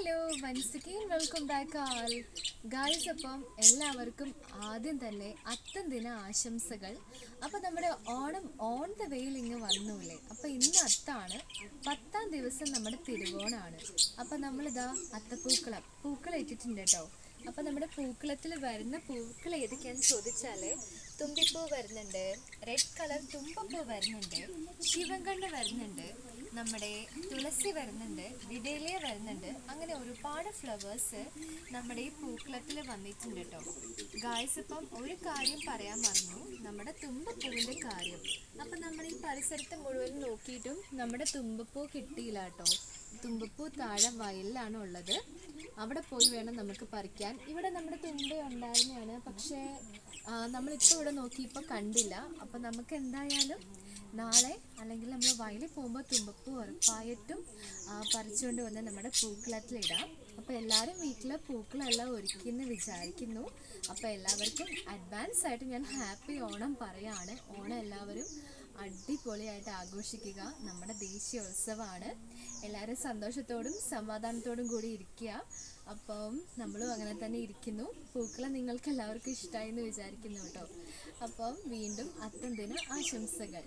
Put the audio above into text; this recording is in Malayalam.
Hello once again welcome back all guys. അപ്പം എല്ലാവർക്കും ആദ്യം തന്നെ അത്തം ദിന ആശംസകൾ. അപ്പം നമ്മുടെ ഓണം ഓൺ ദ വേയിൽ ഇങ്ങ് വന്നൂല്ലേ. അപ്പം ഇന്ന് അത്താണ്, 10-ാം ദിവസം നമ്മുടെ തിരുവോണാണ്. അപ്പം നമ്മളിതാ പൂക്കളം ഇട്ടിട്ടുണ്ട് കേട്ടോ. അപ്പം നമ്മുടെ പൂക്കളത്തിൽ വരുന്ന പൂക്കൾ ഏതൊക്കെയാണെന്ന് ചോദിച്ചാൽ തുമ്പിപ്പൂ വരുന്നുണ്ട്, റെഡ് കളർ തുമ്പപ്പൂ വരുന്നുണ്ട്, ശിവങ്കണ്ണ് വരുന്നുണ്ട്, നമ്മുടെ തുളസി വരുന്നുണ്ട്, വിഡേലിയ വരുന്നുണ്ട്. അങ്ങനെ ഒരുപാട് ഫ്ലവേഴ്സ് നമ്മുടെ ഈ പൂക്കളത്തിൽ വന്നിട്ടുണ്ട് കേട്ടോ ഗായ്സ്. ഇപ്പം ഒരു കാര്യം പറയാൻ മറന്നു, നമ്മുടെ തുമ്പപ്പൂവിൻ്റെ കാര്യം. അപ്പം നമ്മൾ ഈ പരിസരത്ത് മുഴുവൻ നോക്കിയിട്ടും നമ്മുടെ തുമ്പപ്പൂ കിട്ടിയില്ല കേട്ടോ. തുമ്പപ്പൂ താഴെ വയലിലാണ് ഉള്ളത്, അവിടെ പോയി വേണം നമുക്ക് പറിക്കാൻ. ഇവിടെ നമ്മുടെ തുമ്പ ഉണ്ടായിരുന്നതാണ്, പക്ഷേ നമ്മളിപ്പോൾ ഇവിടെ നോക്കിയപ്പോൾ കണ്ടില്ല. അപ്പം നമുക്ക് എന്തായാലും നാളെ അല്ലെങ്കിൽ നമ്മൾ വയലിൽ പോകുമ്പോൾ തുമ്പപ്പൂ ഉറപ്പായിട്ടും പറിച്ചുകൊണ്ട് വന്ന് നമ്മുടെ പൂക്കളത്തിലിടാം. അപ്പോൾ എല്ലാവരും വീട്ടിൽ പൂക്കളെല്ലാം ഒരുക്കിയെന്ന് വിചാരിക്കുന്നു. അപ്പോൾ എല്ലാവർക്കും അഡ്വാൻസ് ആയിട്ട് ഞാൻ ഹാപ്പി ഓണം പറയാണ്. ഓണം എല്ലാവരും അടിപൊളിയായിട്ട് ആഘോഷിക്കുക. നമ്മുടെ ദേശീയോത്സവമാണ്. എല്ലാവരും സന്തോഷത്തോടും സമാധാനത്തോടും കൂടി ഇരിക്കുക. അപ്പം നമ്മളും അങ്ങനെ തന്നെ ഇരിക്കുന്നു. പൂക്കളെ നിങ്ങൾക്ക് എല്ലാവർക്കും ഇഷ്ടമായി എന്ന് വിചാരിക്കുന്നു കേട്ടോ. അപ്പം വീണ്ടും അത്തം ദിന ആശംസകൾ.